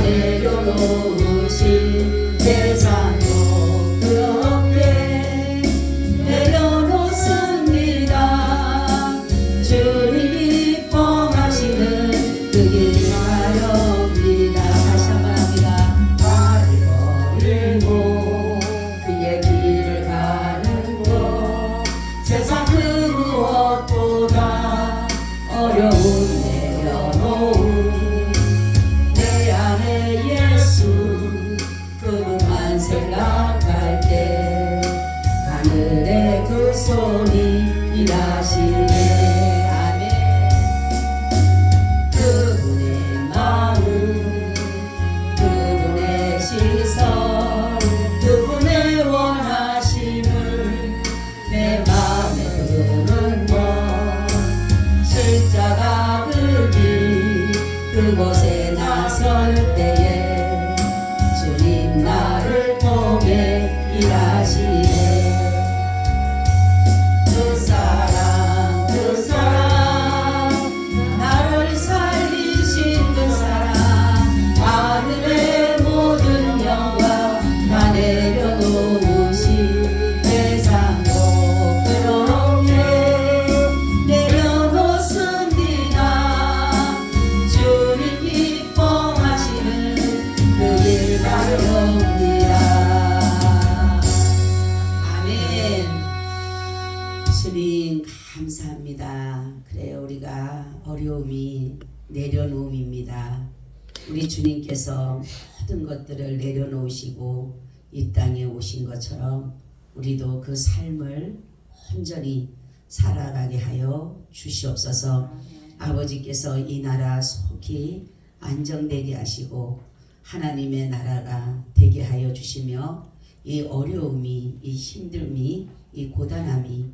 내려놓으신 세상도 그렇게 내려놓습니다. 주님이 기뻐하시는 그 길 가렵니다. 다시 한번 합니다. 발을 버리고 그의 길을 가는 것 세상 그 무엇보다 어려운 내려놓음 내 안에 예수 그분만 생각할 때 하늘의 그 손이 일하시네. 아멘. 그분의 마음 그분의 시선 그분의 원하심을 내 맘에 드는 것 십자가 그 길 그곳에 나설 때에 주님 나를 통해 일하시네. 그 사랑 나를 살리신 그 사랑 하늘의 모든 영광 다 내려놓으신 세상도 그렇게 내려놓습니다. 주님 기뻐하시는 그 길 가렵니다. 아멘. 주님 감사합니다. 그래요, 우리가 어려움이 내려놓음입니다. 우리 주님께서 모든 것들을 내려놓으시고 이 땅에 오신 것처럼 우리도 그 삶을 온전히 살아가게 하여 주시옵소서. 아버지께서 이 나라 속히 안정되게 하시고 하나님의 나라가 되게 하여 주시며 이 어려움이 이 힘듦이 이 고단함이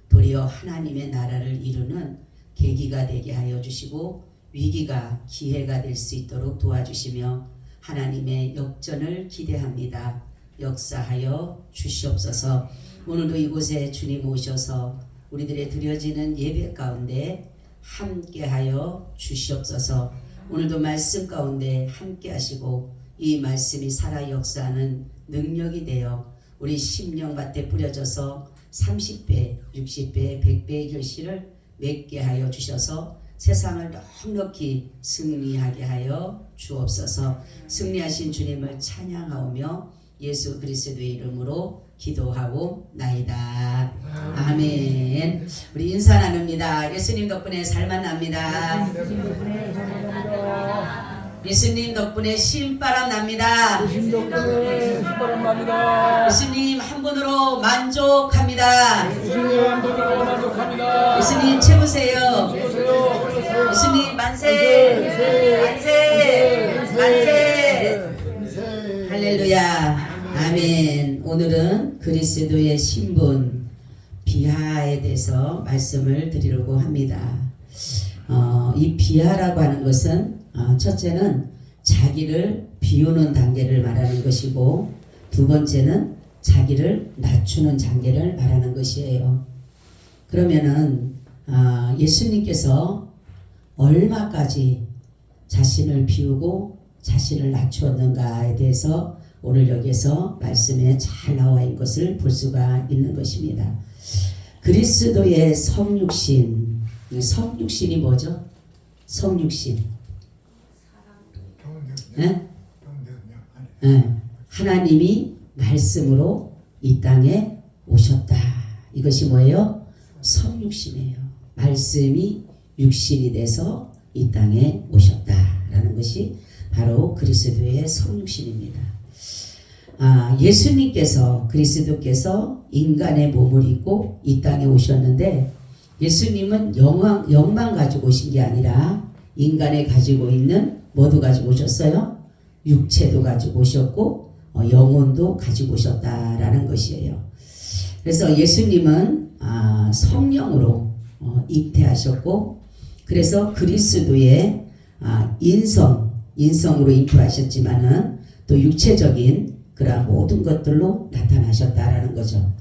도리어 하나님의 나라를 이루는 계기가 되게 하여 주시고 위기가 기회가 될 수 있도록 도와주시며 하나님의 역전을 기대합니다. 역사하여 주시옵소서. 오늘도 이곳에 주님 오셔서 우리들의 드려지는 예배 가운데 함께하여 주시옵소서. 오늘도 말씀 가운데 함께하시고 이 말씀이 살아 역사하는 능력이 되어 우리 심령밭에 뿌려져서 30배, 60배, 100배의 결실을 맺게 하여 주셔서 세상을 넉넉히 승리하게 하여 주옵소서. 승리하신 주님을 찬양하오며 예수 그리스도의 이름으로 기도하고 나이다. 아멘. 우리 인사 나눕니다. 예수님 덕분에 살만 납니다. 예수님 덕분에 신바람 납니다. 예수님 한 분으로 만족합니다. 예수님 최고세요. 예수님 만세 만세 만세. 할렐루야. 아멘. 오늘은 그리스도의 신분 비하에 대해서 말씀을 드리려고 합니다. 이 비하라고 하는 것은 첫째는 자기를 비우는 단계를 말하는 것이고 두 번째는 자기를 낮추는 단계를 말하는 것이에요. 그러면은 예수님께서 얼마까지 자신을 비우고 자신을 낮추었는가에 대해서 오늘 여기에서 말씀에 잘 나와 있는 것을 볼 수가 있는 것입니다. 그리스도의 성육신, 성육신이 뭐죠? 성육신. 네? 네. 하나님이 말씀으로 이 땅에 오셨다. 이것이 뭐예요? 성육신이에요. 말씀이 육신이 돼서 이 땅에 오셨다라는 것이 바로 그리스도의 성육신입니다. 예수님께서 그리스도께서 인간의 몸을 입고 이 땅에 오셨는데 예수님은 영만 가지고 오신 게 아니라 인간에 가지고 있는 뭐도 가지고 오셨어요? 육체도 가지고 오셨고 영혼도 가지고 오셨다라는 것이에요. 그래서 예수님은 성령으로 잉태하셨고 그래서 그리스도의 인성으로 잉태하셨지만은 또 육체적인 그러한 모든 것들로 나타나셨다라는 거죠.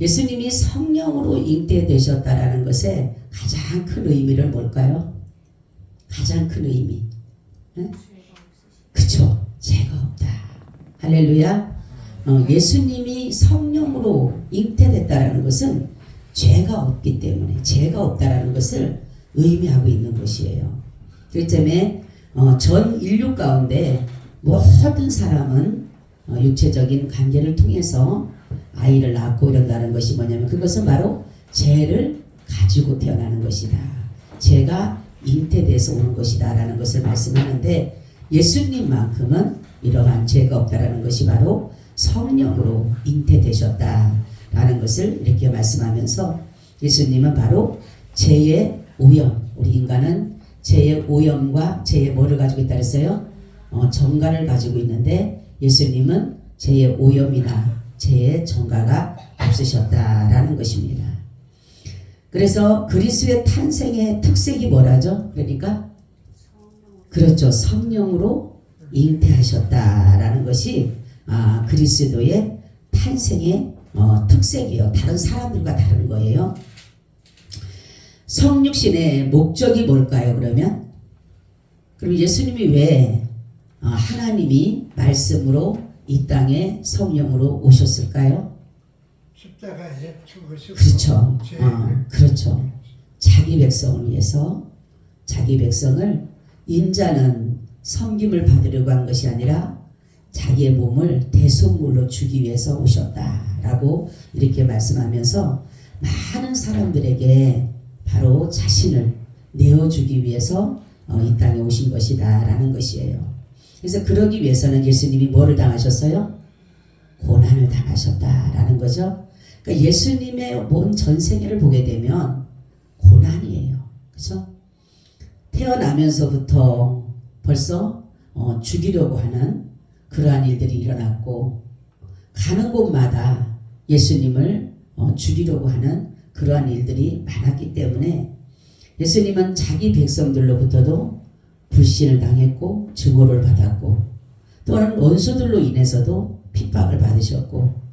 예수님이 성령으로 잉태되셨다라는 것의 가장 큰 의미를 뭘까요? 가장 큰 의미. 네? 그쵸. 할렐루야. 예수님이 성령으로 잉태됐다라는 것은 죄가 없기 때문에, 죄가 없다라는 것을 의미하고 있는 것이에요. 그렇기 때문에 전 인류 가운데 모든 사람은 육체적인 관계를 통해서 아이를 낳고 이런다는 것이 뭐냐면, 그것은 바로 죄를 가지고 태어나는 것이다. 죄가 잉태돼서 오는 것이다 라는 것을 말씀하는데, 예수님만큼은 이러한 죄가 없다라는 것이 바로 성령으로 잉태되셨다라는 것을 이렇게 말씀하면서, 예수님은 바로 죄의 오염, 우리 인간은 죄의 오염과 죄의 뭐를 가지고 있다 그랬어요? 정가를 가지고 있는데, 예수님은 죄의 오염이나 죄의 정가가 없으셨다라는 것입니다. 그래서 그리스도의 탄생의 특색이 뭐라죠? 그러니까 그렇죠, 성령으로 잉태하셨다라는 것이 그리스도의 탄생의 특색이에요. 다른 사람들과 다른 거예요. 성육신의 목적이 뭘까요? 그럼 예수님이 왜 하나님이 말씀으로 이 땅에 성령으로 오셨을까요? 십자가에 죽으시고, 그렇죠. 그렇죠. 자기 백성을 위해서, 자기 백성을, 인자는 섬김을 받으려고 한 것이 아니라 자기의 몸을 대속물로 주기 위해서 오셨다라고 이렇게 말씀하면서, 많은 사람들에게 바로 자신을 내어주기 위해서 이 땅에 오신 것이다 라는 것이에요. 그래서 그러기 위해서는 예수님이 뭐를 당하셨어요? 고난을 당하셨다라는 거죠. 그러니까 예수님의 온 전생애를 보게 되면 고난이에요. 그렇죠? 태어나면서부터 벌써 죽이려고 하는 그러한 일들이 일어났고, 가는 곳마다 예수님을 죽이려고 하는 그러한 일들이 많았기 때문에, 예수님은 자기 백성들로부터도 불신을 당했고 증오를 받았고, 또한 원수들로 인해서도 핍박을 받으셨고,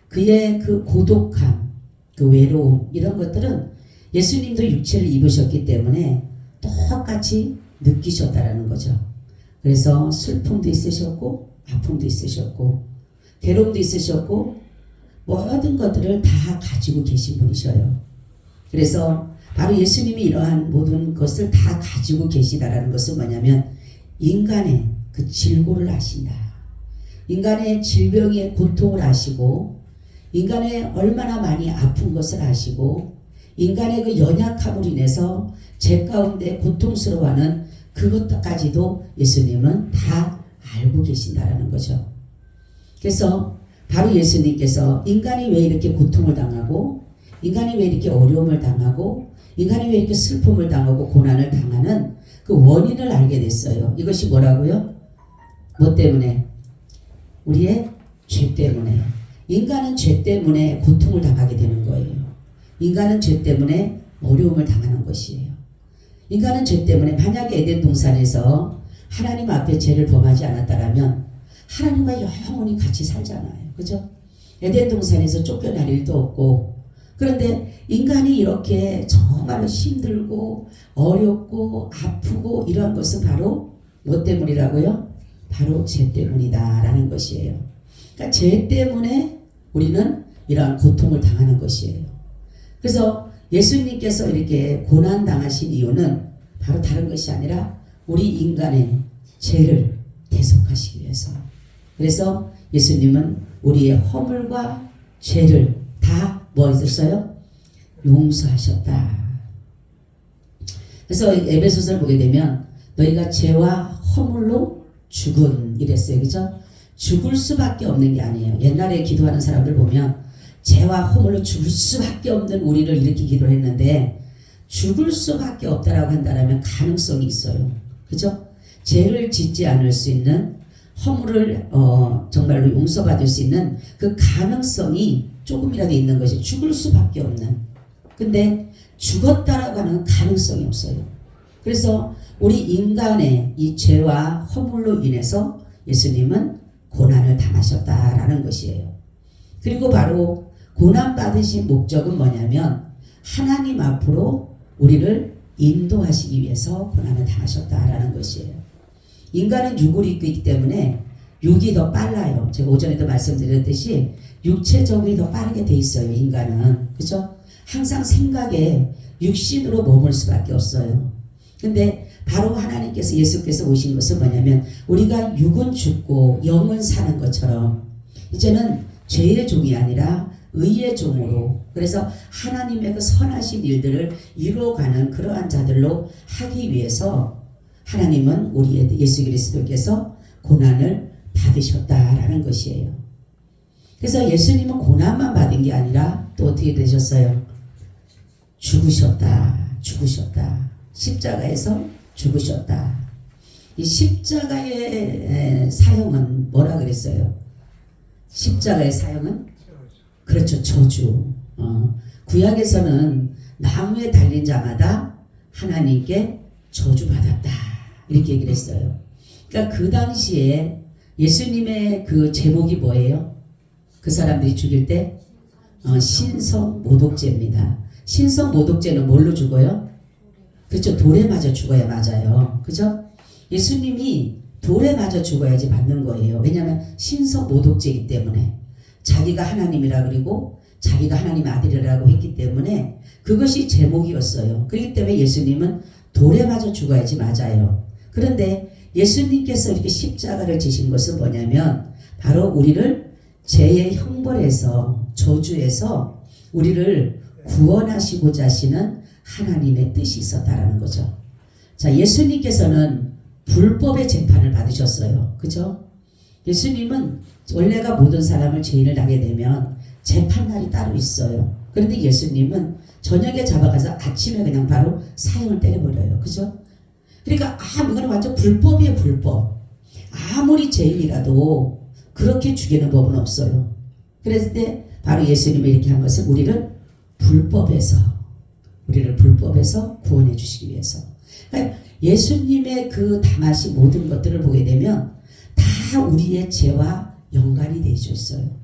그의 그 고독함, 그 외로움, 이런 것들은 예수님도 육체를 입으셨기 때문에 똑같이 느끼셨다라는 거죠. 그래서 슬픔도 있으셨고 아픔도 있으셨고 괴로움도 있으셨고 모든 것들을 다 가지고 계신 분이셔요. 그래서 바로 예수님이 이러한 모든 것을 다 가지고 계시다라는 것은 뭐냐면, 인간의 그 질고를 아신다. 인간의 질병의 고통을 아시고, 인간의 얼마나 많이 아픈 것을 아시고, 인간의 그 연약함으로 인해서 죄 가운데 고통스러워하는 그것까지도 예수님은 다 알고 계신다라는 거죠. 그래서 바로 예수님께서 인간이 왜 이렇게 고통을 당하고, 인간이 왜 이렇게 어려움을 당하고, 인간이 왜 이렇게 슬픔을 당하고 고난을 당하는 그 원인을 알게 됐어요. 이것이 뭐라고요? 뭐 때문에? 우리의 죄 때문에. 인간은 죄 때문에 고통을 당하게 되는 거예요. 인간은 죄 때문에 어려움을 당하는 것이에요. 인간은 죄 때문에, 만약에 에덴 동산에서 하나님 앞에 죄를 범하지 않았다라면 하나님과 영원히 같이 살잖아요. 그죠? 에덴 동산에서 쫓겨날 일도 없고, 그런데 인간이 이렇게 정말로 힘들고 어렵고 아프고 이러한 것은 바로 뭐 때문이라고요? 바로 죄 때문이다라는 것이에요. 그러니까 죄 때문에 우리는 이러한 고통을 당하는 것이에요. 그래서 예수님께서 이렇게 고난 당하신 이유는 바로 다른 것이 아니라 우리 인간의 죄를 대속하시기 위해서. 그래서 예수님은 우리의 허물과 죄를 다 뭐 했었어요? 용서하셨다. 그래서 에베소서를 보게 되면 너희가 죄와 허물로 죽은 이랬어요. 그죠? 죽을 수밖에 없는 게 아니에요. 옛날에 기도하는 사람들 보면 죄와 허물로 죽을 수밖에 없는 우리를 이렇게 기도를 했는데, 죽을 수밖에 없다라고 한다면 가능성이 있어요. 그죠? 죄를 짓지 않을 수 있는, 허물을 정말로 용서받을 수 있는 그 가능성이 조금이라도 있는 것이 죽을 수밖에 없는. 근데 죽었다라고 하는 가능성이 없어요. 그래서 우리 인간의 이 죄와 허물로 인해서 예수님은 고난을 당하셨다라는 것이에요. 그리고 바로 고난 받으신 목적은 뭐냐면, 하나님 앞으로 우리를 인도하시기 위해서 고난을 당하셨다라는 것이에요. 인간은 육을 입고 있기 때문에 육이 더 빨라요. 제가 오전에도 말씀드렸듯이 육체적이 더 빠르게 돼 있어요. 인간은. 그죠? 항상 생각에 육신으로 머물 수밖에 없어요. 근데 바로 하나님께서 예수께서 오신 것은 뭐냐면 우리가 육은 죽고 영은 사는 것처럼 이제는 죄의 종이 아니라 의의 종으로 그래서 하나님의 그 선하신 일들을 이루어가는 그러한 자들로 하기 위해서 하나님은 우리의 예수 그리스도께서 고난을 받으셨다라는 것이에요. 그래서 예수님은 고난만 받은 게 아니라 또 어떻게 되셨어요? 죽으셨다. 십자가에서 죽으셨다. 이 십자가의 사형은 뭐라 그랬어요? 십자가의 사형은 그렇죠. 저주. 구약에서는 나무에 달린 자마다 하나님께 저주받았다. 이렇게 얘기를 했어요. 그러니까 그 당시에 예수님의 그 제목이 뭐예요? 그 사람들이 죽일 때 신성모독죄입니다. 신성모독죄는 뭘로 죽어요? 그렇죠. 돌에 맞아 죽어야 맞아요. 그죠? 예수님이 돌에 맞아 죽어야지 맞는 거예요. 왜냐하면 신성모독죄이기 때문에 자기가 하나님이라 그리고 자기가 하나님의 아들이라고 했기 때문에 그것이 제목이었어요. 그렇기 때문에 예수님은 돌에 맞아 죽어야지 맞아요. 그런데 예수님께서 이렇게 십자가를 지신 것은 뭐냐면 바로 우리를 죄의 형벌에서 저주에서 우리를 구원하시고자 하시는 하나님의 뜻이 있었다라는 거죠. 자, 예수님께서는 불법의 재판을 받으셨어요. 그죠? 예수님은 원래가 모든 사람을 죄인을 하게 되면 재판날이 따로 있어요. 그런데 예수님은 저녁에 잡아가서 아침에 그냥 바로 사형을 때려버려요. 그죠? 그러니까 이거는 완전 불법이에요. 불법. 아무리 죄인이라도 그렇게 죽이는 법은 없어요. 그랬을 때 바로 예수님이 이렇게 한 것은 우리를 불법에서 구원해 주시기 위해서. 그러니까 예수님의 그 당하신 모든 것들을 보게 되면 다 우리의 죄와 연관이 되어 있어요.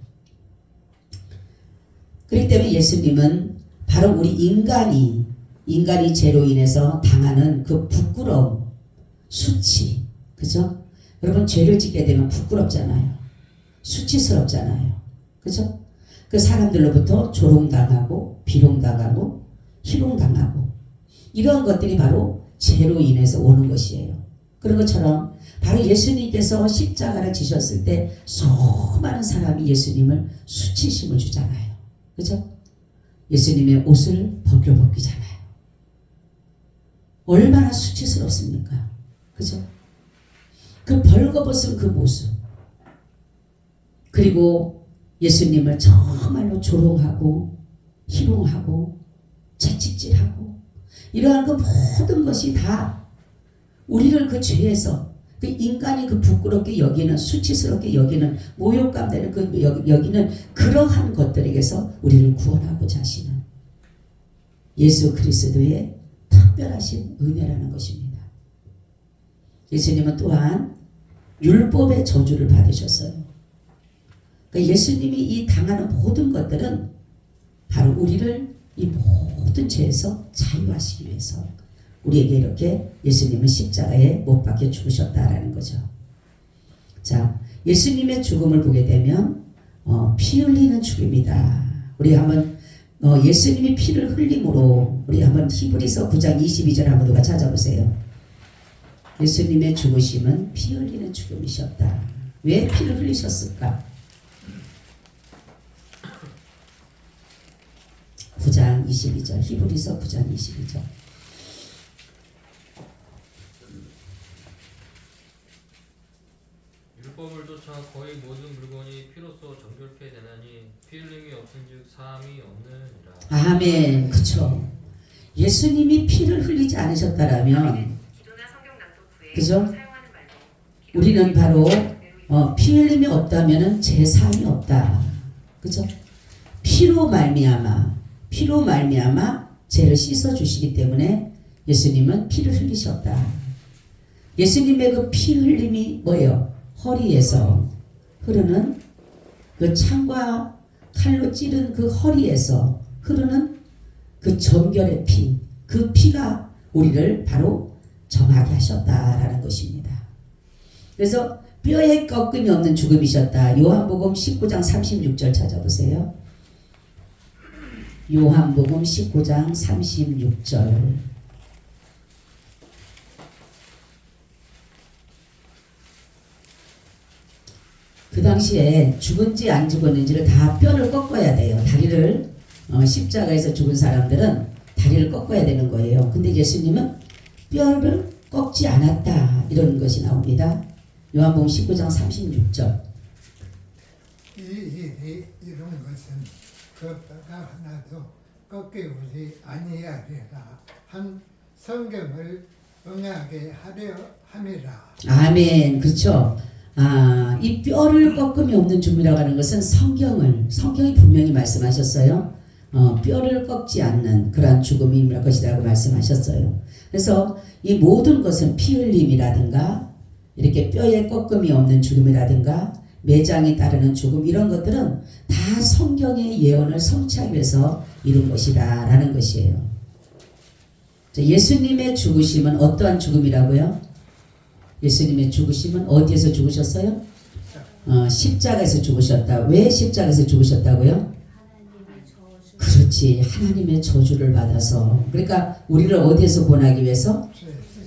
그렇기 때문에 예수님은 바로 우리 인간이 죄로 인해서 당하는 그 부끄러움, 수치, 그죠? 여러분 죄를 짓게 되면 부끄럽잖아요. 수치스럽잖아요. 그죠? 그 사람들로부터 조롱당하고 비롱당하고 희롱당하고 이러한 것들이 바로 죄로 인해서 오는 것이에요. 그런 것처럼 바로 예수님께서 십자가를 지셨을 때 수많은 사람이 예수님을 수치심을 주잖아요. 그죠? 예수님의 옷을 벗겨잖아요. 얼마나 수치스럽습니까? 그죠? 그 벌거벗은 그 모습 그리고 예수님을 정말로 조롱하고 희롱하고 채찍질하고 이러한 그 모든 것이 다 우리를 그 죄에서 그 인간이 그 부끄럽게 여기는 수치스럽게 여기는 모욕감 되는 그 여기는 그러한 것들에게서 우리를 구원하고자 하시는 예수 그리스도의 특별하신 은혜라는 것입니다. 예수님은 또한 율법의 저주를 받으셨어요. 그러니까 예수님이 이 당하는 모든 것들은 바로 우리를 이 모든 죄에서 자유하시기 위해서 우리에게 이렇게 예수님은 십자가에 못 박혀 죽으셨다라는 거죠. 자, 예수님의 죽음을 보게 되면 피 흘리는 죽음이다. 우리 한번 예수님이 피를 흘림으로 우리 한번 히브리서 9장 22절 한번 누가 찾아보세요. 예수님의 죽으심은 피 흘리는 죽음이셨다. 왜 피를 흘리셨을까? 9장 22절 히브리서 9장 22절 율법을 쫓아 거의 모든 물건이 피로써 정결케 되나니 피 흘림이 없은즉 사함이 없느니라. 아멘. 그쵸. 예수님이 피를 흘리지 않으셨다라면 그죠? 우리는 바로 피 흘림이 없다면은 제사함이 없다. 그죠? 피로 말미암아 죄를 씻어 주시기 때문에 예수님은 피를 흘리셨다. 예수님의 그 피 흘림이 뭐예요? 허리에서 흐르는 그 창과 칼로 찌른 그 허리에서 흐르는 그 정결의 피, 그 피가 우리를 바로 정하게 하셨다라는 것입니다. 그래서 뼈에 꺾임이 없는 죽음이셨다. 요한복음 19장 36절 찾아보세요. 요한복음 19장 36절. 그 당시에 죽은지 안 죽었는지를 다 뼈를 꺾어야 돼요. 다리를 십자가에서 죽은 사람들은 다리를 꺾어야 되는 거예요. 근데 예수님은 뼈를 꺾지 않았다. 이런 것이 나옵니다. 요한복음 19장 36절. 이런 것은 그 뼈가 하나도 꺾이지 아니하리라 한 성경을 응하게 하려 함이라. 아멘. 그렇죠. 이 뼈를 꺾음이 없는 죽음이라고 하는 것은 성경이 분명히 말씀하셨어요. 뼈를 꺾지 않는 그러한 죽음이 것이라고 말씀하셨어요. 그래서 이 모든 것은 피 흘림이라든가 이렇게 뼈에 꺾음이 없는 죽음이라든가 매장이 따르는 죽음 이런 것들은 다 성경의 예언을 성취하기 위해서 이룬 것이다 라는 것이에요. 예수님의 죽으심은 어떠한 죽음이라고요? 예수님의 죽으심은 어디에서 죽으셨어요? 십자가에서 죽으셨다. 왜 십자가에서 죽으셨다고요? 그렇지. 하나님의 저주를 받아서. 그러니까 우리를 어디에서 구원하기 위해서?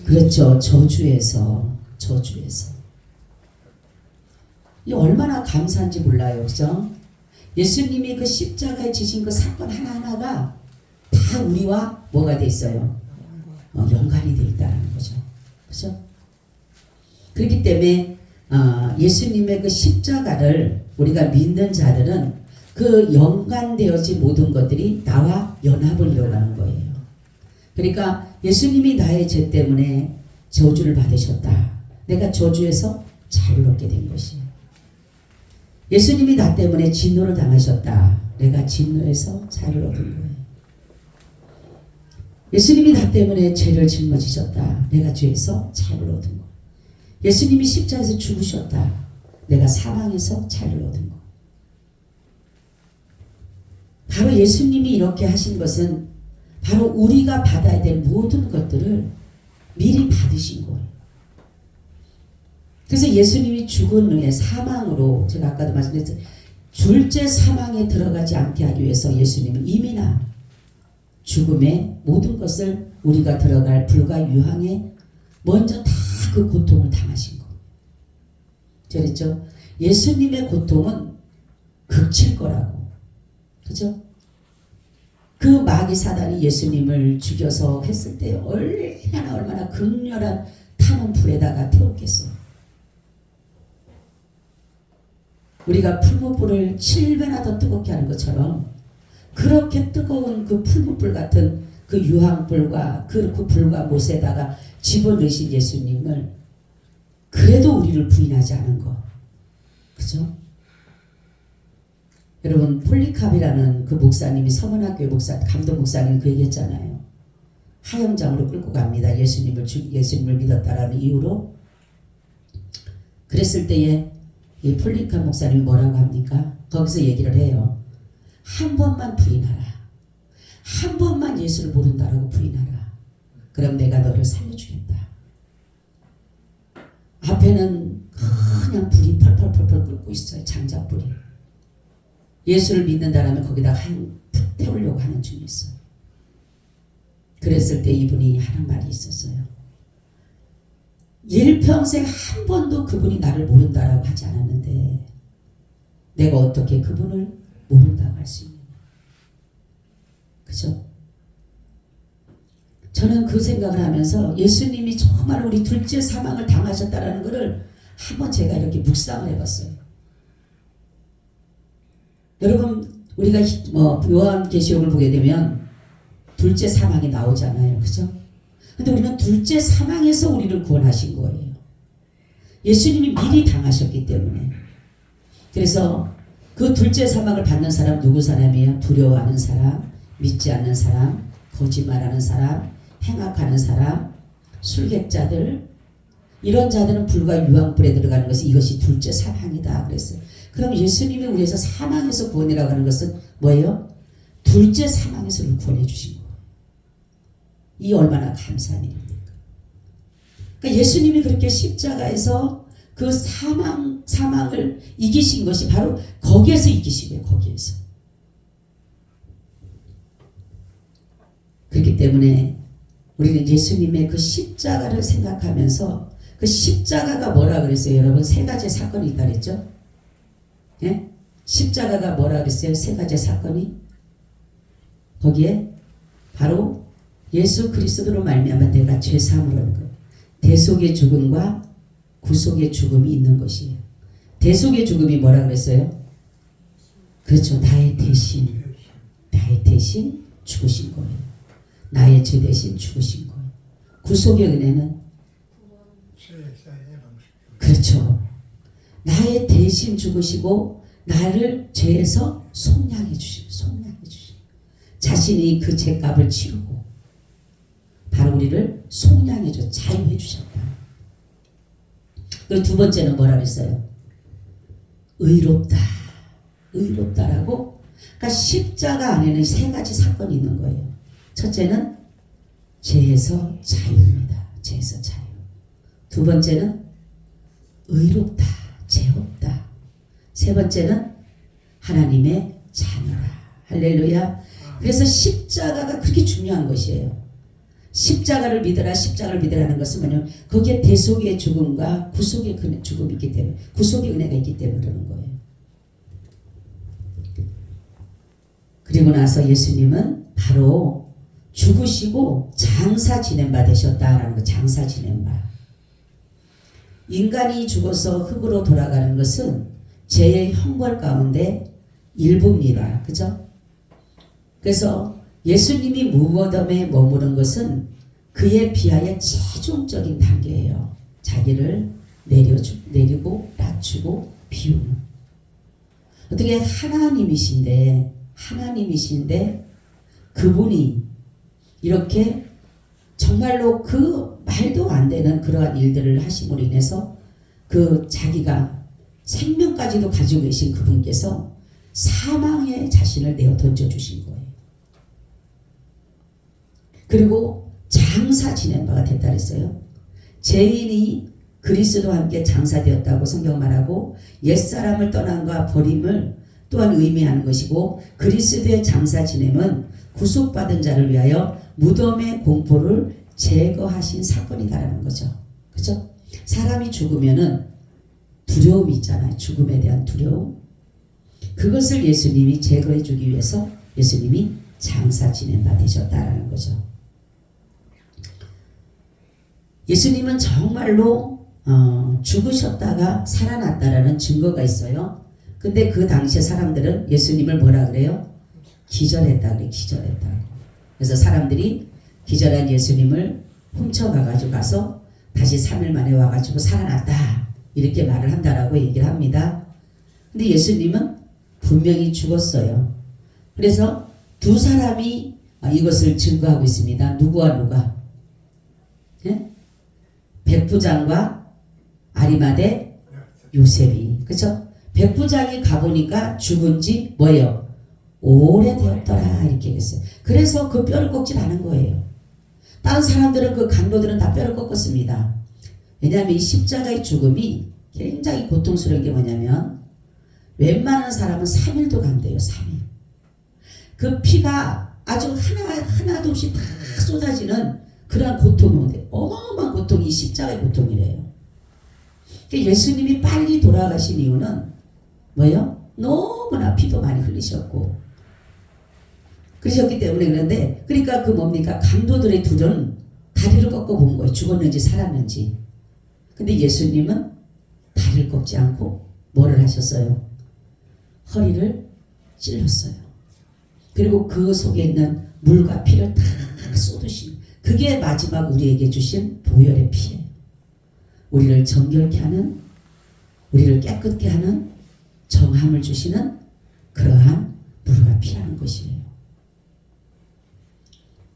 그렇죠. 저주에서. 이 얼마나 감사한지 몰라요. 그죠? 예수님이 그 십자가에 지신 그 사건 하나하나가 다 우리와 뭐가 돼 있어요? 연관이 돼 있다는 거죠. 그죠? 그렇기 때문에 예수님의 그 십자가를 우리가 믿는 자들은 그 연관되어진 모든 것들이 나와 연합을 이뤄가는 거예요. 그러니까 예수님이 나의 죄 때문에 저주를 받으셨다. 내가 저주에서 자유를 얻게 된 것이에요. 예수님이 나 때문에 진노를 당하셨다. 내가 진노에서 자유를 얻은 거예요. 예수님이 나 때문에 죄를 짊어지셨다. 내가 죄에서 자유를 얻은 거예요. 예수님이 십자가에서 죽으셨다. 내가 사망에서 자유를 얻은 거. 바로 예수님이 이렇게 하신 것은 바로 우리가 받아야 될 모든 것들을 미리 받으신 거예요. 그래서 예수님이 죽은 후에 사망으로 제가 아까도 말씀드렸죠. 둘째 사망에 들어가지 않게 하기 위해서 예수님은 이미나 죽음의 모든 것을 우리가 들어갈 불과 유황에 먼저 다 그 고통을 당하신 거. 그랬죠? 예수님의 고통은 극칠 거라고. 그죠? 그 마귀 사단이 예수님을 죽여서 했을 때 얼마나 극렬한 타는 불에다가 태웠겠어요. 우리가 풀무불을 7배나 더 뜨겁게 하는 것처럼 그렇게 뜨거운 그 풀무불 같은 그 유황불과 그 불과 못에다가 집어넣으신 예수님을 그래도 우리를 부인하지 않은 거. 그죠? 여러분 폴리캅이라는 그 목사님이 서문학교의 목사 감독 목사님이 그 얘기했잖아요. 하영장으로 끌고 갑니다. 예수님을 믿었다라는 이유로. 그랬을 때에 이 폴리캅 목사님이 뭐라고 합니까? 거기서 얘기를 해요. 한 번만 부인하라. 한 번만 예수를 모른다라고 부인하라. 그럼 내가 너를 살려주겠다. 앞에는 그냥 불이 펄펄펄펄 끓고 있어요. 장작불이. 예수를 믿는다라면 거기다 푹 태우려고 하는 중이 있어요. 그랬을 때 이분이 하는 말이 있었어요. 일평생 한 번도 그분이 나를 모른다라고 하지 않았는데 내가 어떻게 그분을 모른다고 할 수 있느냐. 그죠? 저는 그 생각을 하면서 예수님이 정말 우리 둘째 사망을 당하셨다라는 것을 한번 제가 이렇게 묵상을 해봤어요. 여러분 우리가 요한계시록을 보게 되면 둘째 사망이 나오잖아요. 그죠? 근데 우리는 둘째 사망에서 우리를 구원하신 거예요. 예수님이 미리 당하셨기 때문에. 그래서 그 둘째 사망을 받는 사람 누구 사람이에요? 두려워하는 사람, 믿지 않는 사람, 거짓말하는 사람, 행악하는 사람, 술객자들, 이런 자들은 불과 유황불에 들어가는 것이 이것이 둘째 사망이다 그랬어요. 그럼 예수님이 우리에서 사망에서 구원이라고 하는 것은 뭐예요? 둘째 사망에서 우리를 구원해 주신 거예요. 이 얼마나 감사한 일입니까? 그러니까 예수님이 그렇게 십자가에서 그 사망을 이기신 것이 바로 거기에서 이기신 거예요. 거기에서. 그렇기 때문에 우리는 예수님의 그 십자가를 생각하면서 그 십자가가 뭐라 그랬어요? 여러분 세 가지 사건이 있다 그랬죠? 예? 십자가가 뭐라 그랬어요? 세 가지 사건이 거기에 바로 예수 그리스도로 말미암아 내가 죄 사함을 얻는 것, 대속의 죽음과 구속의 죽음이 있는 것이에요. 대속의 죽음이 뭐라 그랬어요? 그렇죠. 나의 대신 죽으신 거예요. 나의 죄 대신 죽으신 거예요. 구속의 은혜는 그렇죠. 나의 대신 죽으시고 나를 죄에서 속량해 주신 자신이 그 죄값을 치르고 바로 우리를 속량해 줘 자유해 주셨다. 그리고 두 번째는 뭐라 그랬어요? 의롭다라고. 그러니까 십자가 안에는 세 가지 사건이 있는 거예요. 첫째는 죄에서 자유입니다. 죄에서 자유. 두 번째는 의롭다, 죄 없다. 세 번째는 하나님의 자녀라. 할렐루야. 그래서 십자가가 그렇게 중요한 것이에요. 십자가를 믿으라, 십자가를 믿으라는 것은 뭐냐면 거기에 대속의 죽음과 구속의 죽음이 있기 때문에, 구속의 은혜가 있기 때문에 그러는 거예요. 그리고 나서 예수님은 바로 죽으시고 장사 지낸 바 되셨다라는 거. 장사 지낸 바. 인간이 죽어서 흙으로 돌아가는 것은 죄의 형벌 가운데 일부입니다. 그죠? 그래서 예수님이 무덤에 머무른 것은 그에 비하여 최종적인 단계예요. 자기를 내리고 낮추고 비우는. 어떻게 하나님이신데 그분이 이렇게 정말로 그 말도 안 되는 그러한 일들을 하심으로 인해서 그 자기가 생명까지도 가지고 계신 그분께서 사망에 자신을 내어 던져주신 거예요. 그리고 장사 지낸 바가 됐다 그랬어요. 죄인이 그리스도와 함께 장사되었다고 성경 말하고 옛사람을 떠남과 버림을 또한 의미하는 것이고 그리스도의 장사 지냄은 구속받은 자를 위하여 무덤의 공포를 제거하신 사건이다라는 거죠. 그렇죠? 사람이 죽으면은 두려움이 있잖아요. 죽음에 대한 두려움. 그것을 예수님이 제거해 주기 위해서 예수님이 장사 지낸 바 되셨다라는 거죠. 예수님은 정말로 죽으셨다가 살아났다라는 증거가 있어요. 근데 그 당시에 사람들은 예수님을 뭐라 그래요? 기절했다 그래. 기절했다. 그래서 사람들이 기절한 예수님을 훔쳐가가지고 가서 다시 3일 만에 와가지고 살아났다 이렇게 말을 한다라고 얘기를 합니다. 근데 예수님은 분명히 죽었어요. 그래서 두 사람이 이것을 증거하고 있습니다. 누구와 누가? 예? 백부장과 아리마대 요셉이. 그렇죠? 백부장이 가보니까 죽은 지 뭐예요? 오래되었더라 이렇게 얘기했어요. 그래서 그 뼈를 꺾지 않은 거예요. 다른 사람들은 그 강도들은 다 뼈를 꺾었습니다. 왜냐하면 이 십자가의 죽음이 굉장히 고통스러운 게 뭐냐면 웬만한 사람은 3일도 간대요. 3일. 그 피가 아주 하나도 없이 다 쏟아지는 그러한 고통이 온대요. 어마어마한 고통이 이 십자가의 고통이래요. 예수님이 빨리 돌아가신 이유는 뭐예요? 너무나 피도 많이 흘리셨고 그러셨기 때문에. 그런데 그러니까 그 뭡니까? 강도들의 둘은 다리를 꺾어 본 거예요. 죽었는지 살았는지. 근데 예수님은 다리를 꺾지 않고 뭐를 하셨어요? 허리를 찔렀어요. 그리고 그 속에 있는 물과 피를 다 쏟으신, 그게 마지막 우리에게 주신 보혈의 피예요. 우리를 정결케 하는, 우리를 깨끗게 하는 정함을 주시는 그러한 물과 피라는 것이에요.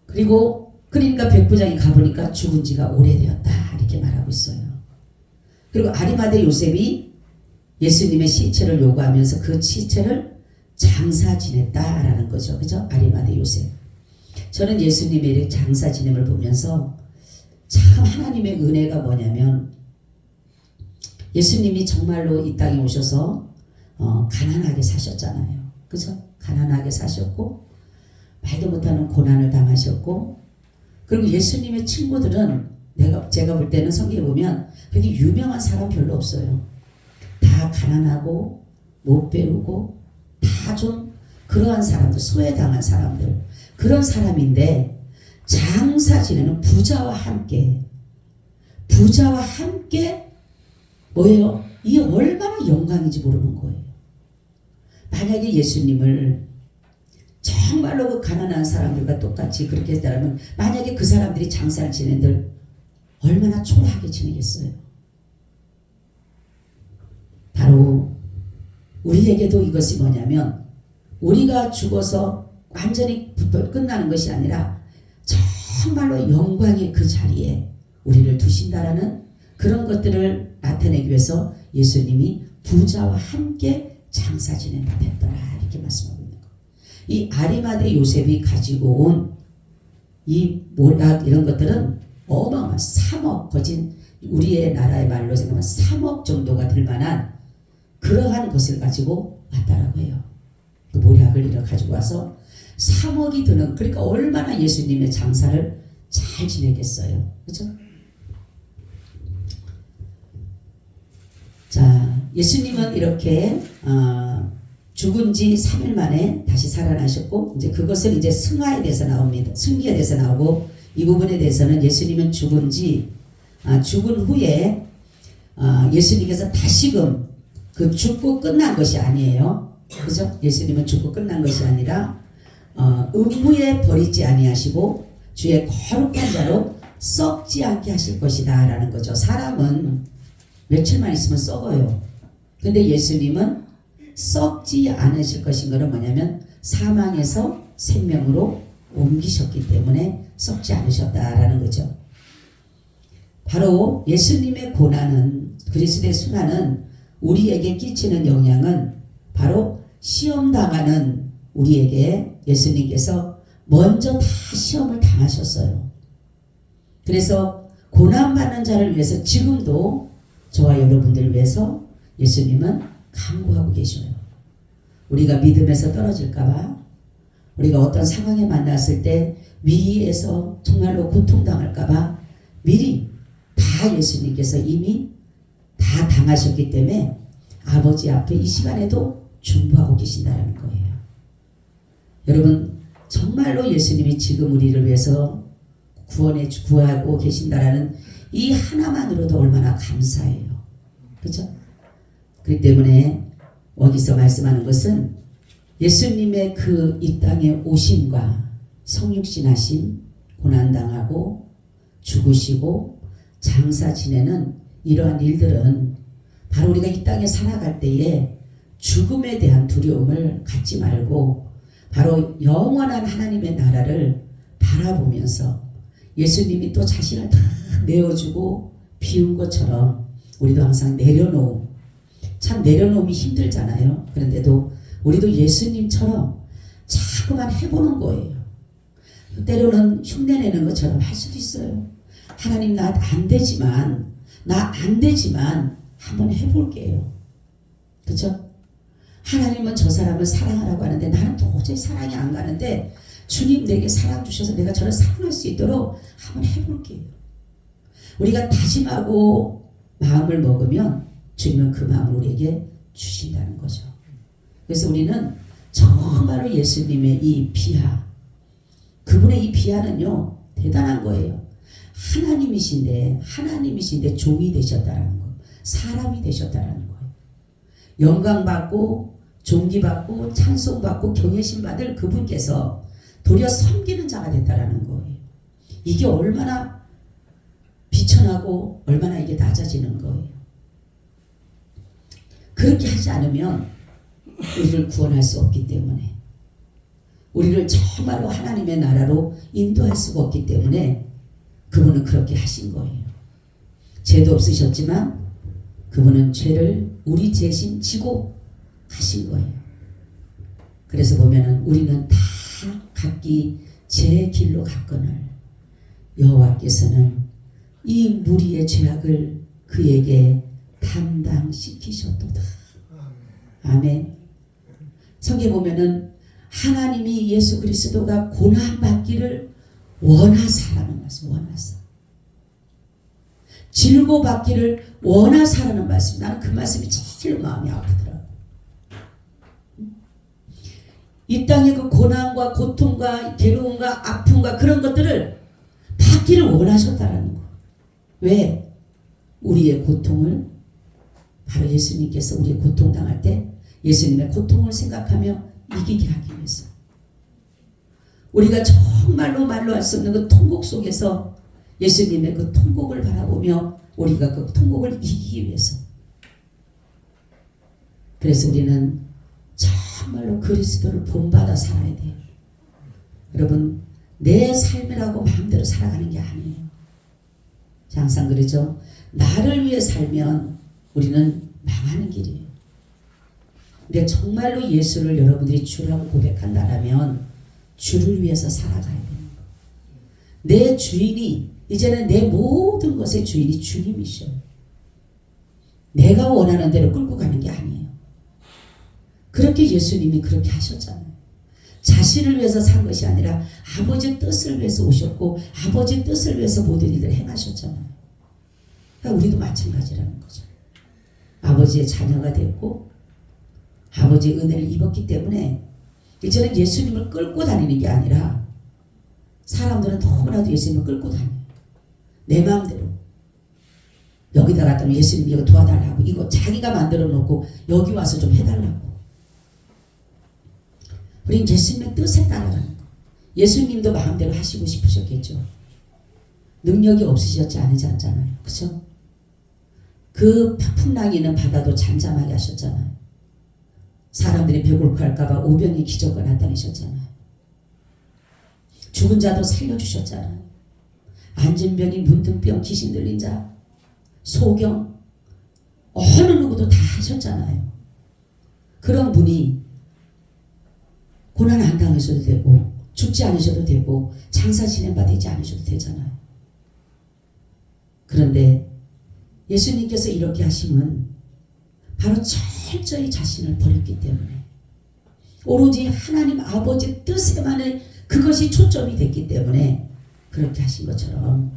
그리고 그러니까 백부장이 가보니까 죽은 지가 오래되었다 이렇게 말하고 있어요. 그리고 아리마대 요셉이 예수님의 시체를 요구하면서 그 시체를 장사 지냈다라는 거죠. 그죠? 아리마대 요셉. 저는 예수님의 장사 지냄을 보면서 참 하나님의 은혜가 뭐냐면 예수님이 정말로 이 땅에 오셔서 가난하게 사셨잖아요. 그죠? 가난하게 사셨고 말도 못하는 고난을 당하셨고, 그리고 예수님의 친구들은 제가 볼 때는 성경에 보면 그렇게 유명한 사람 별로 없어요. 다 가난하고 못 배우고 다 좀 그러한 사람들, 소외당한 사람들, 그런 사람인데 장사 지내는 부자와 함께 뭐예요? 이게 얼마나 영광인지 모르는 거예요. 만약에 예수님을 정말로 그 가난한 사람들과 똑같이 그렇게 했다면, 만약에 그 사람들이 장사를 지낸들 얼마나 초라하게 지내겠어요. 바로 우리에게도 이것이 뭐냐면, 우리가 죽어서 완전히 끝나는 것이 아니라 정말로 영광의 그 자리에 우리를 두신다라는 그런 것들을 나타내기 위해서 예수님이 부자와 함께 장사 지내는 됐더라, 이렇게 말씀하고 있는 거예요. 이 아리마대 요셉이 가지고 온 이 몰락 이런 것들은 어마어마한 3억, 거진 우리의 나라의 말로 생각하면 3억 정도가 될 만한 그러한 것을 가지고 왔다라고 해요. 그 몰약을 이렇게 가지고 와서 3억이 드는, 그러니까 얼마나 예수님의 장사를 잘 지내겠어요. 그렇죠? 자, 예수님은 이렇게 죽은 지 3일 만에 다시 살아나셨고, 이제 그것은 이제 승화에 대해서 나옵니다. 승리에 대해서 나오고, 이 부분에 대해서는 예수님은 죽은 후에 예수님께서 다시금 그 죽고 끝난 것이 아니에요. 그죠? 예수님은 죽고 끝난 것이 아니라 음부에 버리지 아니하시고 주의 거룩한 자로 썩지 않게 하실 것이다 라는 거죠. 사람은 며칠만 있으면 썩어요. 근데 예수님은 썩지 않으실 것인 것은 뭐냐면 사망에서 생명으로 옮기셨기 때문에 썩지 않으셨다라는 거죠. 바로 예수님의 고난은, 그리스도의 순환은 우리에게 끼치는 영향은 바로 시험당하는 우리에게 예수님께서 먼저 다 시험을 당하셨어요. 그래서 고난받는 자를 위해서 지금도 저와 여러분들을 위해서 예수님은 간구하고 계셔요. 우리가 믿음에서 떨어질까봐, 우리가 어떤 상황에 만났을 때 위에서 정말로 고통당할까봐 미리 다 예수님께서 이미 다 당하셨기 때문에 아버지 앞에 이 시간에도 중보하고 계신다는 거예요. 여러분, 정말로 예수님이 지금 우리를 위해서 구하고 계신다라는 이 하나만으로도 얼마나 감사해요. 그렇죠? 그렇기 때문에 여기서 말씀하는 것은 예수님의 그 이 땅에 오심과 성육신 하심, 고난당하고 죽으시고 장사 지내는 이러한 일들은 바로 우리가 이 땅에 살아갈 때에 죽음에 대한 두려움을 갖지 말고 바로 영원한 하나님의 나라를 바라보면서 예수님이 또 자신을 다 내어주고 비운 것처럼 우리도 항상 내려놓음, 참 내려놓음이 힘들잖아요. 그런데도 우리도 예수님처럼 자꾸만 해보는 거예요. 때로는 흉내내는 것처럼 할 수도 있어요. 하나님 나 안 되지만 한번 해볼게요. 그렇죠? 하나님은 저 사람을 사랑하라고 하는데 나는 도저히 사랑이 안 가는데 주님 내게 사랑 주셔서 내가 저를 사랑할 수 있도록 한번 해볼게요. 우리가 다짐하고 마음을 먹으면 주님은 그 마음을 우리에게 주신다는 거죠. 그래서 우리는 정말로 예수님의 이 비하, 그분의 이 비하는요 대단한 거예요. 하나님이신데 종이 되셨다라는 거예요. 사람이 되셨다라는 거예요. 영광받고 존귀받고 찬송받고 경외심 받을 그분께서 도리어 섬기는 자가 됐다라는 거예요. 이게 얼마나 비천하고 얼마나 이게 낮아지는 거예요. 그렇게 하지 않으면 우리를 구원할 수 없기 때문에, 우리를 정말로 하나님의 나라로 인도할 수가 없기 때문에 그분은 그렇게 하신 거예요. 죄도 없으셨지만 그분은 죄를 우리 대신 지고 하신 거예요. 그래서 보면은 우리는 다 각기 제 길로 갔거늘 여호와께서는 이 무리의 죄악을 그에게 담당시키셨도다. 아멘. 아멘. 성경에 보면은 하나님이 예수 그리스도가 고난받기를 원하사라는 말씀, 원하사. 질고받기를 원하사라는 말씀. 나는 그 말씀이 제일 마음이 아프더라고. 이 땅의 그 고난과 고통과 괴로움과 아픔과 그런 것들을 받기를 원하셨다라는 거. 왜? 우리의 고통을, 바로 예수님께서 우리의 고통 당할 때 예수님의 고통을 생각하며 이기게 하기 위해서, 우리가 정말로 말로 할 수 없는 그 통곡 속에서 예수님의 그 통곡을 바라보며 우리가 그 통곡을 이기기 위해서. 그래서 우리는 정말로 그리스도를 본받아 살아야 돼요. 여러분, 내 삶이라고 마음대로 살아가는 게 아니에요. 항상 그러죠. 나를 위해 살면 우리는 망하는 길이에요. 근데 정말로 예수를 여러분들이 주라고 고백한다라면 주를 위해서 살아가야 되는 거예요. 내 주인이, 이제는 내 모든 것의 주인이 주님이셔. 내가 원하는 대로 끌고 가는 게 아니에요. 그렇게 예수님이 그렇게 하셨잖아요. 자신을 위해서 산 것이 아니라 아버지 뜻을 위해서 오셨고 아버지 뜻을 위해서 모든 일을 행하셨잖아요. 그러니까 우리도 마찬가지라는 거죠. 아버지의 자녀가 됐고 아버지의 은혜를 입었기 때문에 이제는 예수님을 끌고 다니는 게 아니라, 사람들은 너무나도 예수님을 끌고 다녀요. 내 마음대로. 여기다 갖다 놓으면 예수님 이거 도와달라고, 이거 자기가 만들어 놓고 여기 와서 좀 해달라고. 우린 예수님의 뜻에 따라가는 거. 예수님도 마음대로 하시고 싶으셨겠죠. 능력이 없으셨지 않잖아요. 그렇죠? 그 풍랑이 있는 바다도 잠잠하게 하셨잖아요. 사람들이 배고플 할까봐 오병이 기적을 나타내셨잖아요. 죽은 자도 살려주셨잖아요. 안진병이, 문둥병, 귀신 들린 자, 소경, 어느 누구도 다 하셨잖아요. 그런 분이 고난 안 당하셔도 되고 죽지 않으셔도 되고 장사 진행받지 않으셔도 되잖아요. 그런데 예수님께서 이렇게 하시면 바로 철저히 자신을 버렸기 때문에, 오로지 하나님 아버지 뜻에만의 그것이 초점이 됐기 때문에 그렇게 하신 것처럼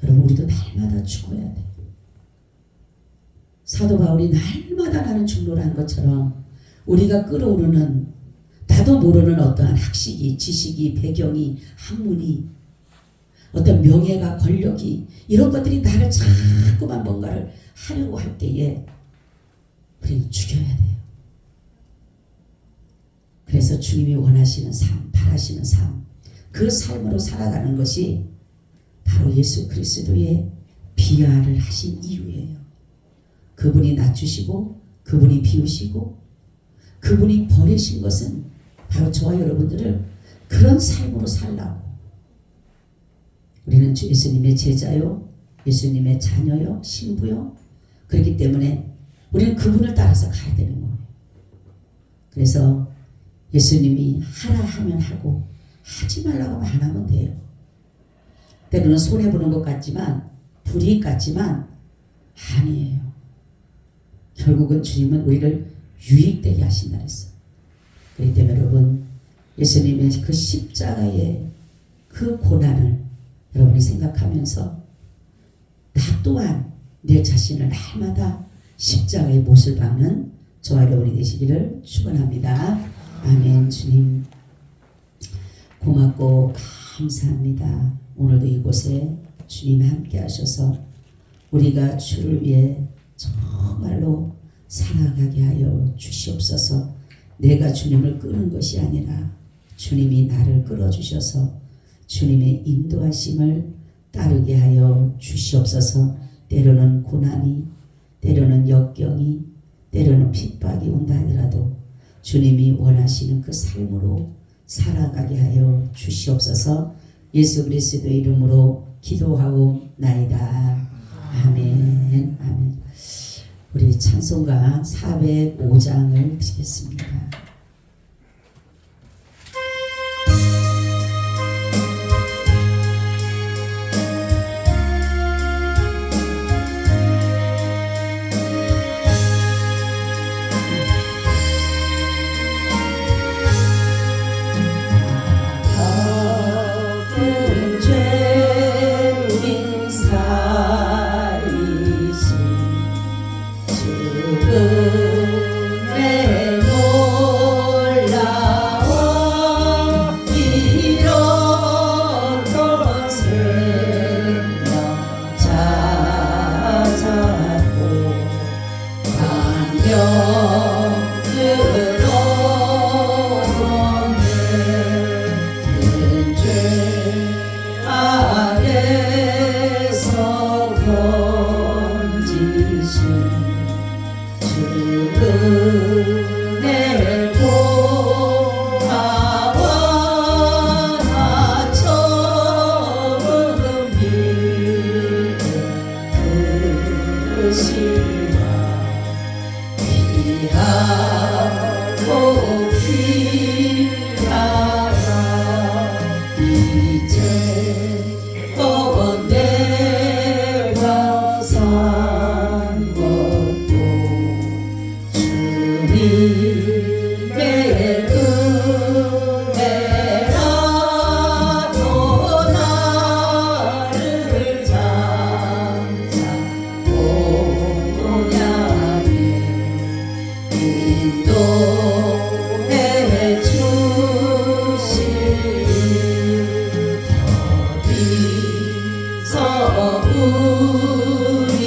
여러분, 우리도 날마다 죽어야 돼요. 사도 바울이 날마다 나는 죽노라는 것처럼 우리가 끌어오르는 나도 모르는 어떠한 학식이, 지식이, 배경이, 학문이, 어떤 명예가, 권력이, 이런 것들이 나를 자꾸만 뭔가를 하려고 할 때에 우리는 죽여야 돼요. 그래서 주님이 원하시는 삶, 바라시는 삶, 그 삶으로 살아가는 것이 바로 예수 그리스도의 비하를 하신 이유예요. 그분이 낮추시고 그분이 비우시고 그분이 버리신 것은 바로 저와 여러분들을 그런 삶으로 살라고. 우리는 주 예수님의 제자요, 예수님의 자녀요, 신부요. 그렇기 때문에 우리는 그분을 따라서 가야 되는 거예요. 그래서 예수님이 하라 하면 하고 하지 말라고 하면 안 하면 돼요. 때로는 손해보는 것 같지만, 불이익 같지만 아니에요. 결국은 주님은 우리를 유익되게 하신다 그랬어요. 그렇기 때문에 여러분, 예수님의 그 십자가의 그 고난을 여러분이 생각하면서 나 또한 내 자신을 날마다 십자가의 못을 박는 저와 여러분이 되시기를 축원합니다. 아멘. 주님 고맙고 감사합니다. 오늘도 이곳에 주님 함께 하셔서 우리가 주를 위해 정말로 살아가게 하여 주시옵소서. 내가 주님을 끄는 것이 아니라 주님이 나를 끌어주셔서 주님의 인도하심을 따르게 하여 주시옵소서. 때로는 고난이, 때로는 역경이, 때로는 핍박이 온다 하더라도 주님이 원하시는 그 삶으로 살아가게 하여 주시옵소서. 예수 그리스도의 이름으로 기도하옵나이다. 아멘. 아멘. 우리 찬송가 405장을 드리겠습니다. 큰죄 아래서 건지신 주 은혜 보아와 나처럼 믿음 그 시와 귀하고 귀하라 이제 내가 산 것도 주님의 은혜라도 나를 장차 본향에 인도해 주시 어디서 우리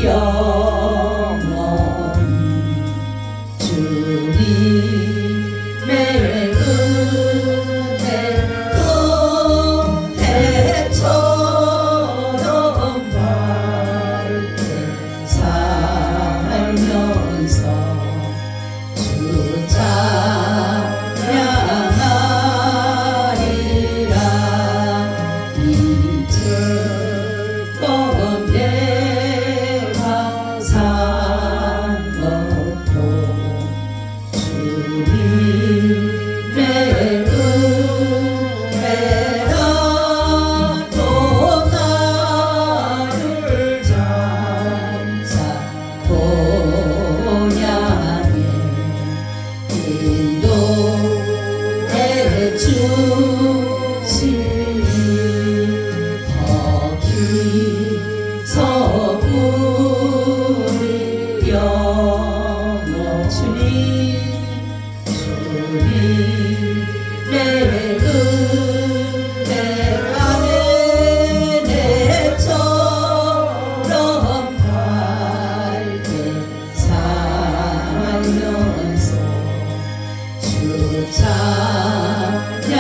영원히 주님의 은혜로 해처럼 밝게 살면서 주 찬양하리라 이제껏 내가 산 것도 주님의 은혜라도 나를 장차 본향에 인도해 주시니 거기서 우리 영원 주님의 은혜 안에 내처럼 밝게 살면서 주 찬양하리라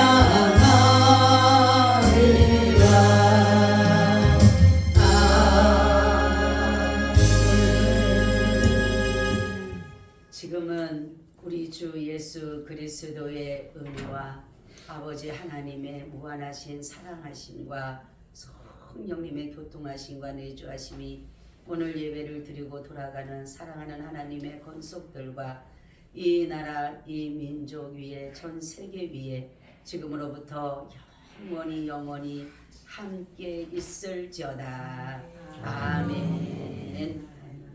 지금은 우리 주 예수 그리스도의 은혜와 아버지 하나님의 무한하신 사랑하심과 성령님의 교통하심과 내주하심이 오늘 예배를 드리고 돌아가는 사랑하는 하나님의 권속들과 이 나라 이 민족 위에 전 세계 위에 지금으로부터 영원히 함께 있을지어다. 아멘.